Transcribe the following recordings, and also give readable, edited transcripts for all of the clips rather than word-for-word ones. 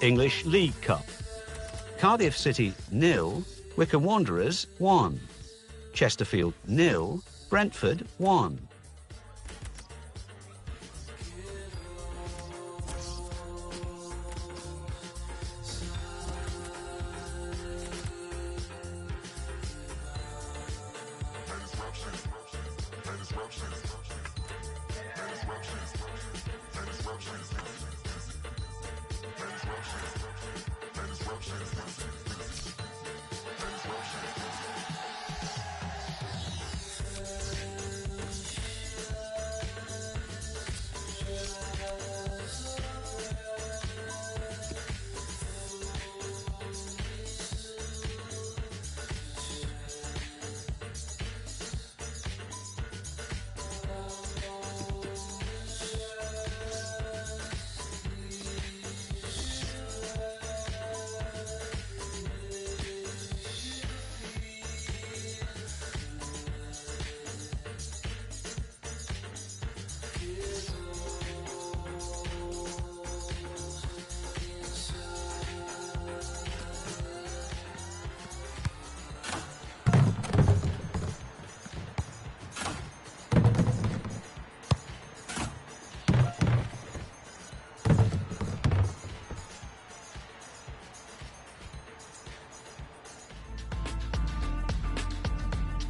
English League Cup. Cardiff City 0, Wycombe Wanderers 1. Chesterfield 0, Brentford 1.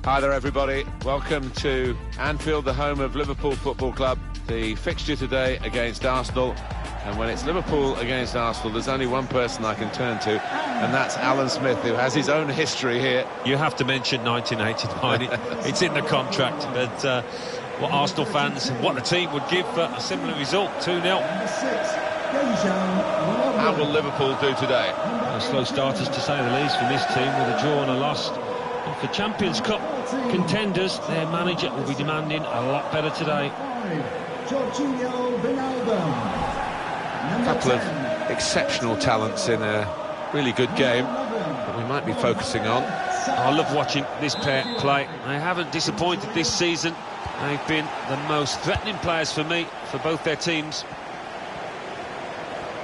Hi there everybody, welcome to Anfield, the home of Liverpool Football Club. The fixture today against Arsenal, and when it's Liverpool against Arsenal there's only one person I can turn to, and that's Alan Smith, who has his own history here. You have to mention 1989, it's in the contract, but what Arsenal fans and what the team would give for a similar result, 2-0. How will Liverpool do today? Slow starters to say the least from this team, with a draw and a loss. And for Champions Cup contenders, their manager will be demanding a lot better today. A couple of exceptional talents in a really good game that we might be focusing on. I love watching this pair play. They haven't disappointed this season. They've been the most threatening players for me, for both their teams.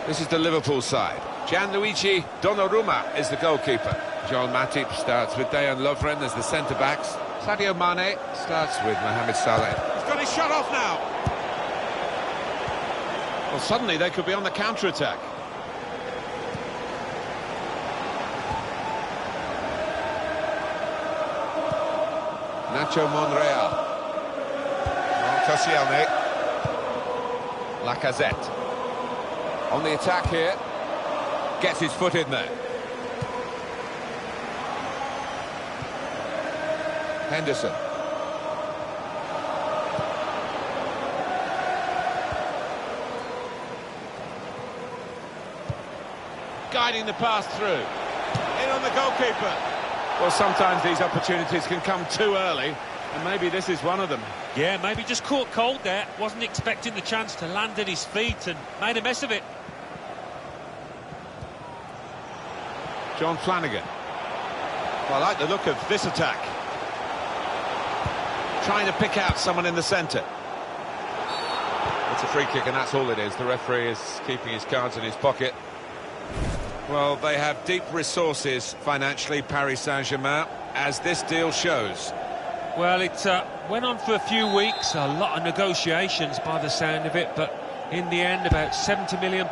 This is the Liverpool side. Gianluigi Donnarumma is the goalkeeper. Joel Matip starts with Dejan Lovren as the centre-backs. Sadio Mane starts with Mohamed Salah. He's got his shot off now. Well, suddenly they could be on the counter-attack. Nacho Monreal. Koscielny. Lacazette. On the attack here. Gets his foot in there. Henderson. Guiding the pass through. In on the goalkeeper. Well, sometimes these opportunities can come too early, and maybe this is one of them. Yeah, maybe just caught cold there. Wasn't expecting the chance to land at his feet and made a mess of it. John Flanagan. Well, I like the look of this attack. Trying to pick out someone in the centre. It's a free kick, and that's all it is. The referee is keeping his cards in his pocket. Well, they have deep resources financially, Paris Saint-Germain, as this deal shows. Well, it went on for a few weeks, a lot of negotiations by the sound of it, but in the end, about £70 million,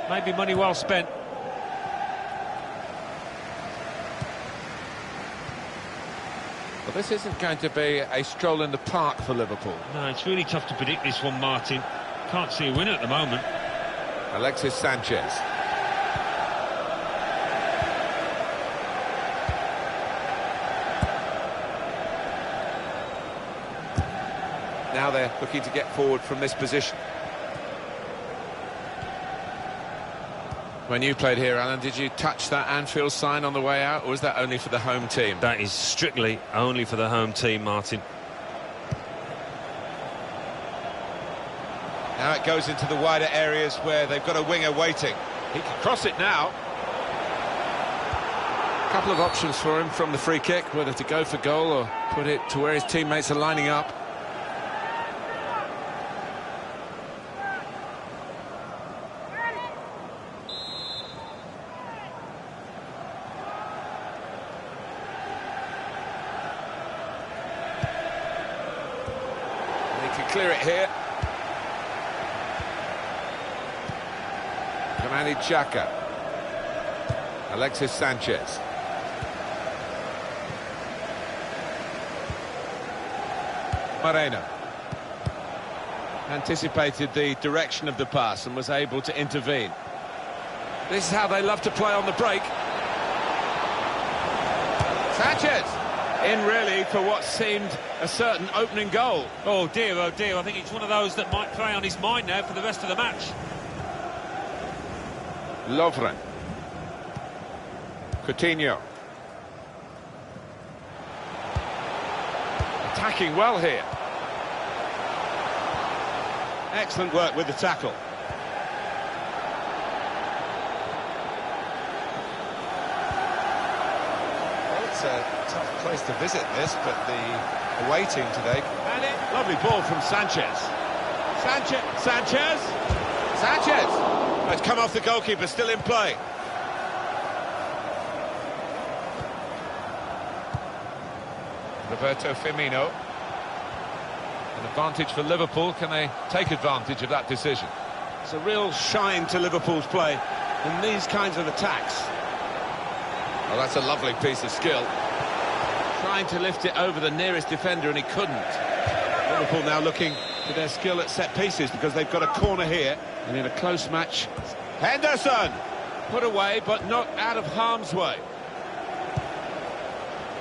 maybe money well spent. Well, this isn't going to be a stroll in the park for Liverpool. No, it's really tough to predict this one, Martin. Can't see a winner at the moment. Alexis Sanchez. Now they're looking to get forward from this position. When you played here, Alan, did you touch that Anfield sign on the way out, or was that only for the home team? That is strictly only for the home team, Martin. Now it goes into the wider areas where they've got a winger waiting. He can cross it now. A couple of options for him from the free kick, whether to go for goal or put it to where his teammates are lining up. can clear it here. Granit Xhaka. Alexis Sanchez. Moreno. Anticipated the direction of the pass and was able to intervene. This is how they love to play on the break. Sanchez! In really for what seemed a certain opening goal. Oh dear, I think it's one of those that might play on his mind now for the rest of the match. Lovren. Coutinho. Attacking well here. Excellent work with the tackle. Well, it's a tough place to visit this, but the away team today. And it, lovely ball from Sanchez. Sanchez! It's come off the goalkeeper, still in play. Roberto Firmino. An advantage for Liverpool. Can they take advantage of that decision? It's a real shine to Liverpool's play in these kinds of attacks. Well, that's a lovely piece of skill. Trying to lift it over the nearest defender and he couldn't. Liverpool now looking to their skill at set pieces because they've got a corner here. And in a close match, Henderson! Put away but not out of harm's way.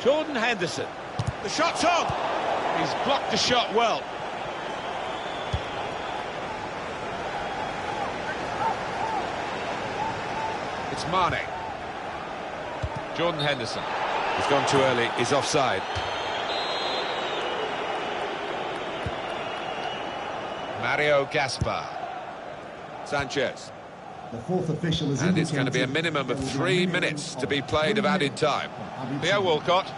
Jordan Henderson. The shot's on! He's blocked the shot well. It's Mane. Jordan Henderson. He's gone too early, he's offside. Mario Gaspar. Sanchez. The fourth official is and it's going to be a minimum of 3 minutes to be played of added time. Theo Walcott.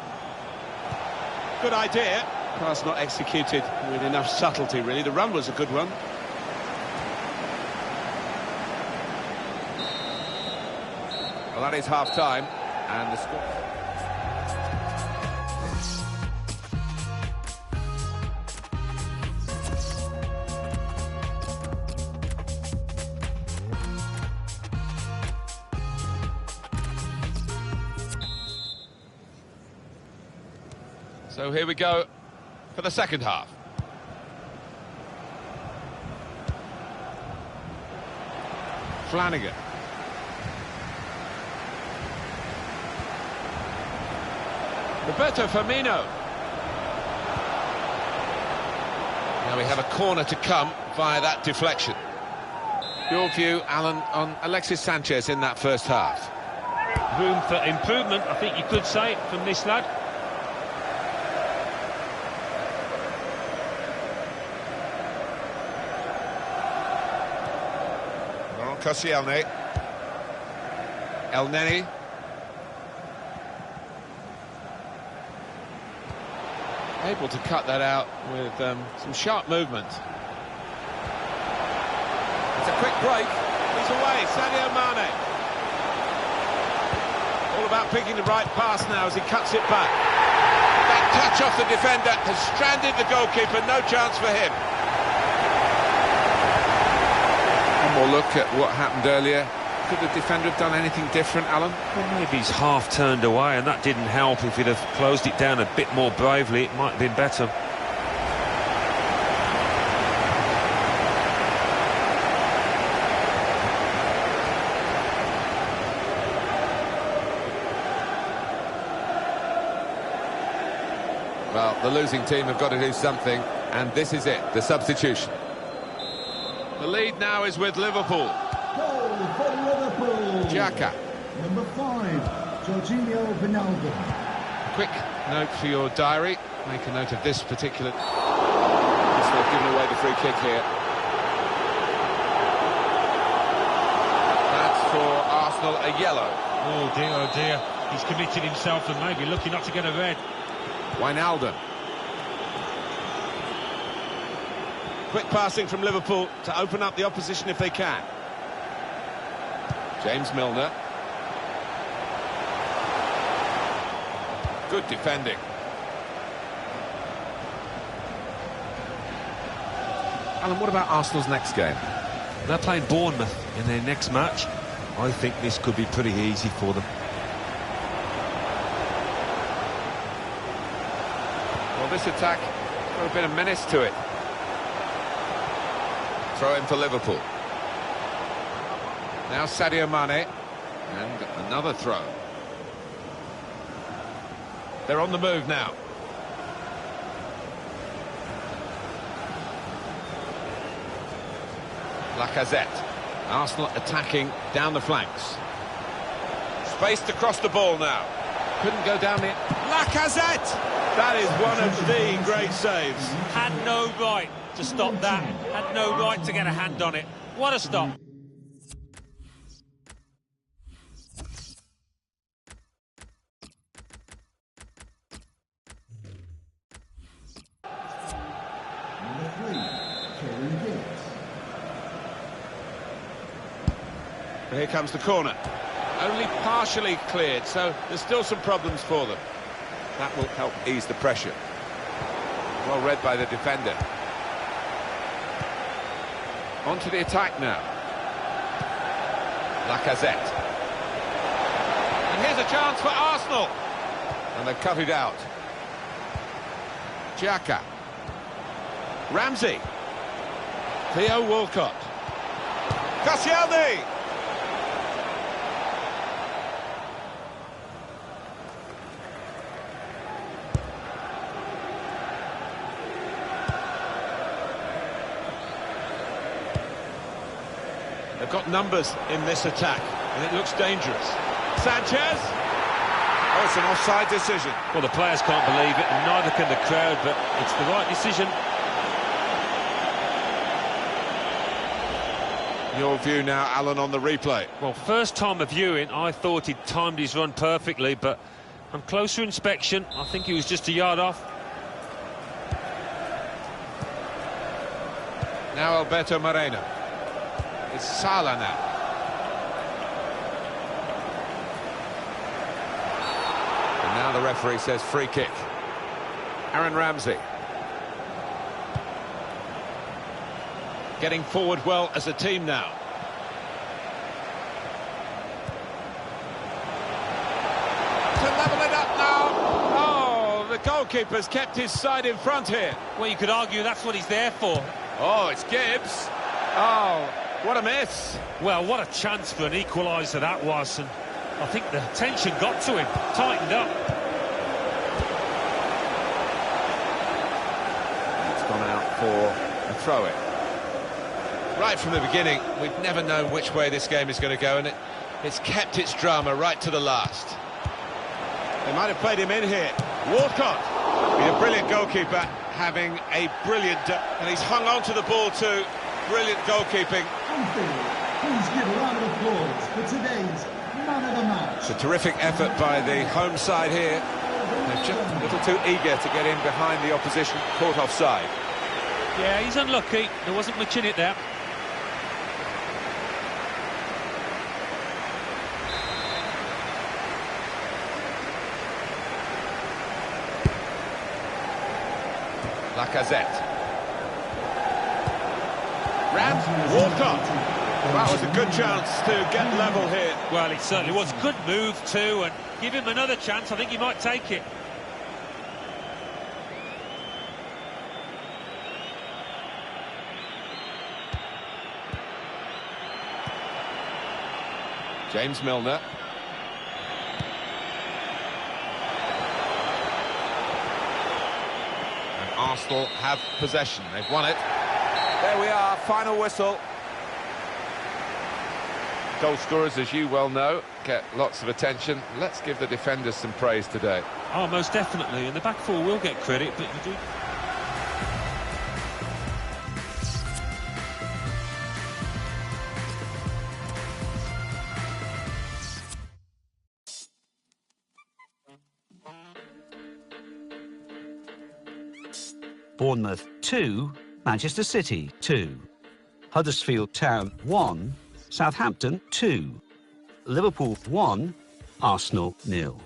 Good idea. Pass not executed with enough subtlety, really. The run was a good one. Well, that is half-time, and the score... So here we go for the second half. Flanagan. Roberto Firmino. Now we have a corner to come via that deflection. Your view, Alan, on Alexis Sanchez in that first half? Room for improvement, I think you could say, from this lad. Koscielny. El Neni. Able to cut that out with some sharp movement. It's a quick break. He's away. Sadio Mane. All about picking the right pass now as he cuts it back. That touch off the defender has stranded the goalkeeper. No chance for him. More look at what happened earlier. Could the defender have done anything different, Alan? Well, maybe he's half turned away and that didn't help. If he'd have closed it down a bit more bravely, it might have been better. Well, the losing team have got to do something, and this is it, the substitution. The lead now is with Liverpool. Goal for Liverpool. Xhaka. Number 5, Jorginho Wijnaldum. Quick note for your diary. Make a note of this particular... They've given away the free kick here. That's for Arsenal, a yellow. Oh dear. He's committed himself and maybe looking not to get a red. Wijnaldum. Quick passing from Liverpool to open up the opposition if they can. James Milner. Good defending. Alan, what about Arsenal's next game? They're playing Bournemouth in their next match. I think this could be pretty easy for them. Well, this attack got a bit of menace to it. Throw in for Liverpool. Now Sadio Mane, and another throw. They're on the move now. Lacazette. Arsenal attacking down the flanks. Space to cross the ball now. Couldn't go down the... Lacazette! That is one of the great saves. Had no right to stop that. Had no right to get a hand on it. What a stop. Here comes the corner. Only partially cleared, so there's still some problems for them. That will help ease the pressure. Well read by the defender. On to the attack now. Lacazette. And here's a chance for Arsenal. And they've cut it out. Xhaka. Ramsey. Theo Walcott. Koscielny. They've got numbers in this attack, and it looks dangerous. Sanchez! Oh, it's an offside decision. Well, the players can't believe it, and neither can the crowd, but it's the right decision. Your view now, Alan, on the replay. Well, first time of viewing, I thought he'd timed his run perfectly, but on closer inspection, I think he was just a yard off. Now Alberto Moreno. It's Salah now. And now the referee says free kick. Aaron Ramsey. Getting forward well as a team now. To level it up now. Oh, the goalkeeper's kept his side in front here. Well, you could argue that's what he's there for. Oh, it's Gibbs. Oh, what a miss. Well, what a chance for an equaliser that was, and I think the tension got to him, tightened up. It's gone out for a throw-in. Right from the beginning, we've never known which way this game is going to go, and it's kept its drama right to the last. They might have played him in here. Walcott, he's a brilliant goalkeeper, having a brilliant... and he's hung on to the ball too. Brilliant goalkeeping. Please give a round of applause for today's man of the match. It's a terrific effort by the home side here. They're just a little too eager to get in behind the opposition, caught offside. Yeah, he's unlucky. There wasn't much in it there. Lacazette. Walcott. That was a good chance to get level here. Well, it certainly was. Good move too, and give him another chance. I think he might take it. James Milner. And Arsenal have possession. They've won it. There we are, final whistle. Goal scorers, as you well know, get lots of attention. Let's give the defenders some praise today. Oh, most definitely, and the back four will get credit, but you do... Bournemouth 2, Manchester City 2. Huddersfield Town 1, Southampton 2. Liverpool 1, Arsenal 0.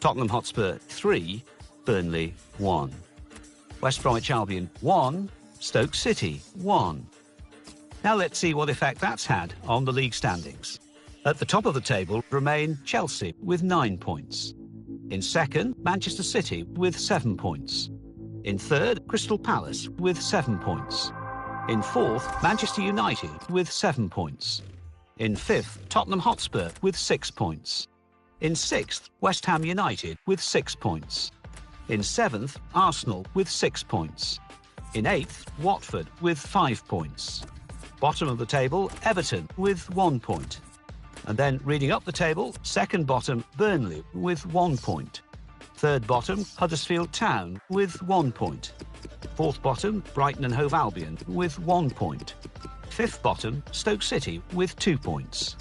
Tottenham Hotspur 3, Burnley 1. West Bromwich Albion 1, Stoke City 1. Now let's see what effect that's had on the league standings. At the top of the table remain Chelsea with 9 points. In second, Manchester City with 7 points. In third, Crystal Palace with 7 points. In fourth, Manchester United with 7 points. In fifth, Tottenham Hotspur with 6 points. In sixth, West Ham United with 6 points. In seventh, Arsenal with 6 points. In eighth, Watford with 5 points. Bottom of the table, Everton with 1 point. And then reading up the table, second bottom, Burnley with 1 point. Third bottom, Huddersfield Town with 1 point. Fourth bottom, Brighton and Hove Albion with 1 point. Fifth bottom, Stoke City with 2 points.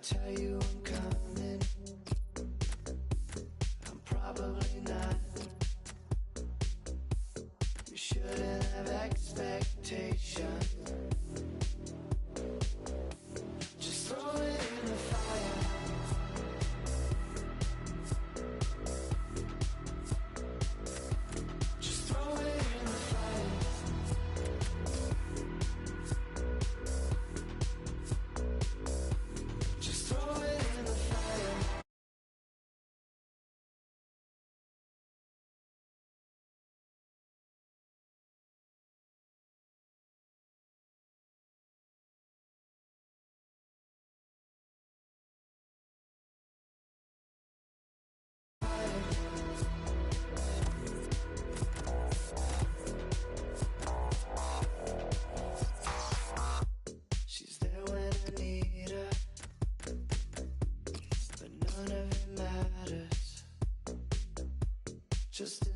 tell you I'm coming, I'm probably not. You shouldn't have expectations.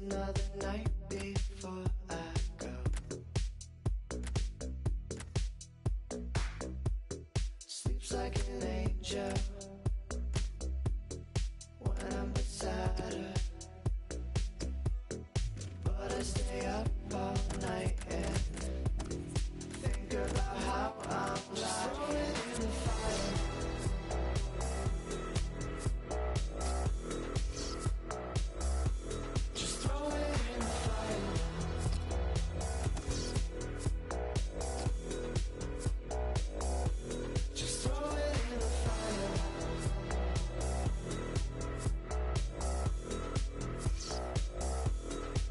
another night before I go. Sleeps like an angel when I'm beside her, but I stay up all night and think about how I'm lying in the fire. Just throw it in the fire. Just throw it in the fire.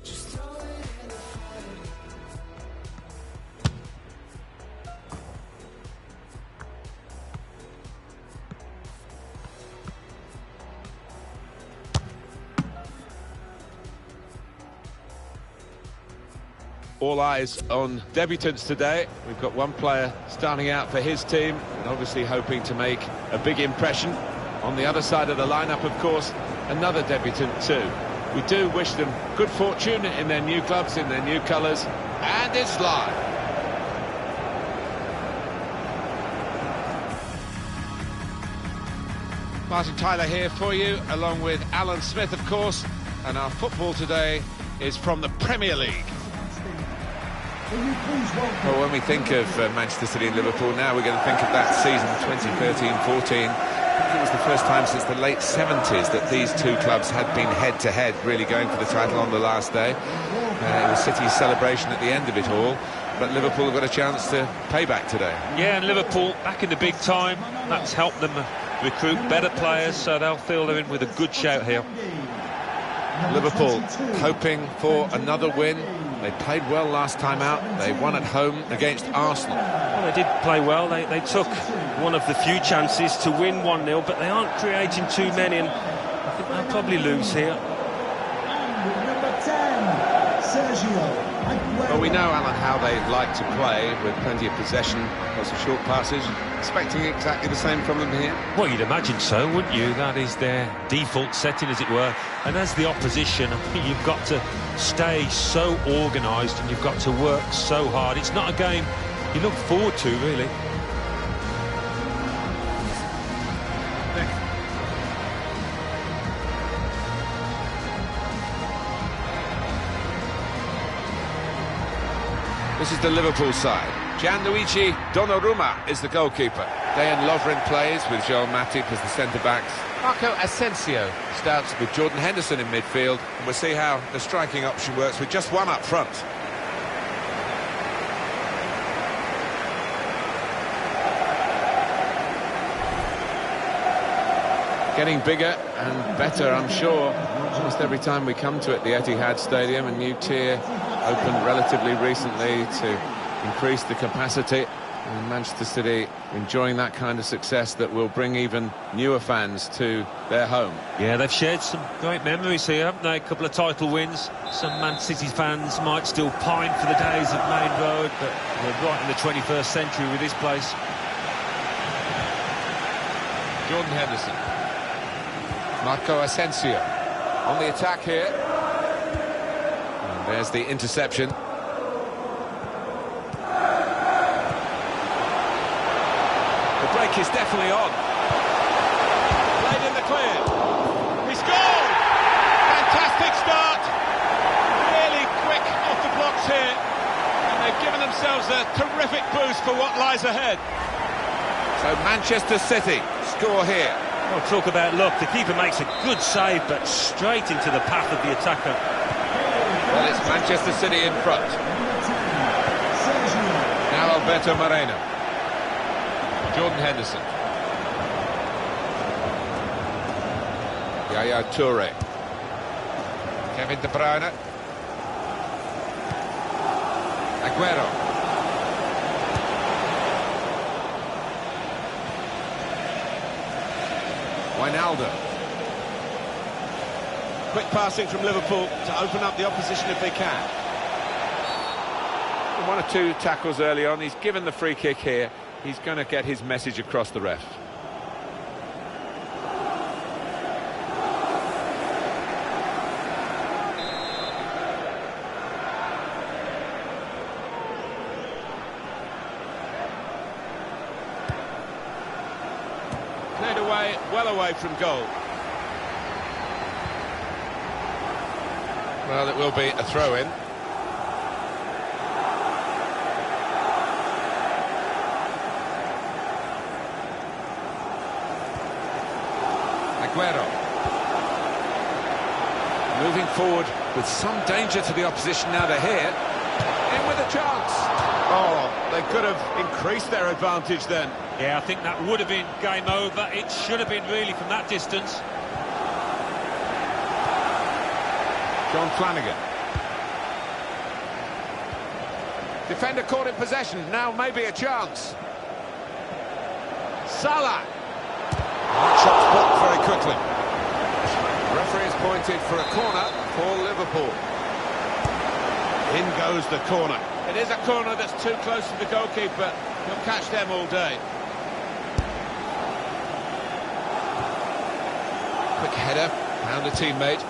Just throw it in the fire. All eyes on debutants today. We've got one player starting out for his team and obviously hoping to make a big impression. On the other side of the lineup, of course, another debutant too. We do wish them good fortune in their new clubs, in their new colours, and it's live. Martin Tyler here for you, along with Alan Smith, of course, and our football today is from the Premier League. Well, when we think of Manchester City and Liverpool now, we're going to think of that season 2013-14. I think it was the first time since the late 70s that these two clubs had been head-to-head, really going for the title on the last day. It was City's celebration at the end of it all, but Liverpool have got a chance to pay back today. Yeah, and Liverpool back in the big time. That's helped them recruit better players, so they'll feel they're in with a good shout here. Liverpool hoping for another win. They played well last time out. They won at home against Arsenal. Well, they did play well. They took one of the few chances to win 1-0, but they aren't creating too many, and I think they'll probably lose here. And number 10, Sergio Aguero. Well, we know, Alan, how they like to play, with plenty of possession, lots of short passes. Expecting exactly the same from them here? Well, you'd imagine so, wouldn't you? That is their default setting, as it were. And as the opposition, I think you've got to stay so organised and you've got to work so hard. It's not a game you look forward to, really. This is the Liverpool side. Gianluigi Donnarumma is the goalkeeper. Dejan Lovren plays with Joel Matip as the centre-backs. Marco Asensio starts with Jordan Henderson in midfield. And we'll see how the striking option works with just one up front. Getting bigger and better, I'm sure. Almost every time we come to it, the Etihad Stadium, a new tier opened relatively recently to increase the capacity, and Manchester City enjoying that kind of success that will bring even newer fans to their home. Yeah, they've shared some great memories here, haven't they? A couple of title wins. Some Man City fans might still pine for the days of Main Road, but we're right in the 21st century with this place. Jordan Henderson. Marco Asensio on the attack here. And there's the interception. The break is definitely on. Played in the clear. He scored! Fantastic start. Really quick off the blocks here. And they've given themselves a terrific boost for what lies ahead. So Manchester City score here. Well, talk about luck. The keeper makes a good save, but straight into the path of the attacker. Well, it's Manchester City in front. Now Alberto Moreno. Jordan Henderson. Yaya Toure. Kevin De Bruyne. Aguero. Wijnaldum. Quick passing from Liverpool to open up the opposition if they can. One or two tackles early on. He's given the free kick here. He's going to get his message across the ref. away, well away from goal. Well, it will be a throw-in. Aguero. Moving forward with some danger to the opposition now they're here. In with a chance. Oh, they could have increased their advantage then. Yeah, I think that would have been game over. It should have been really from that distance. John Flanagan. Defender caught in possession. Now maybe a chance. Salah. Shot's blocked very quickly. Referee has pointed for a corner for Liverpool. In goes the corner. It is a corner that's too close to the goalkeeper. He'll catch them all day. Quick header, found a teammate.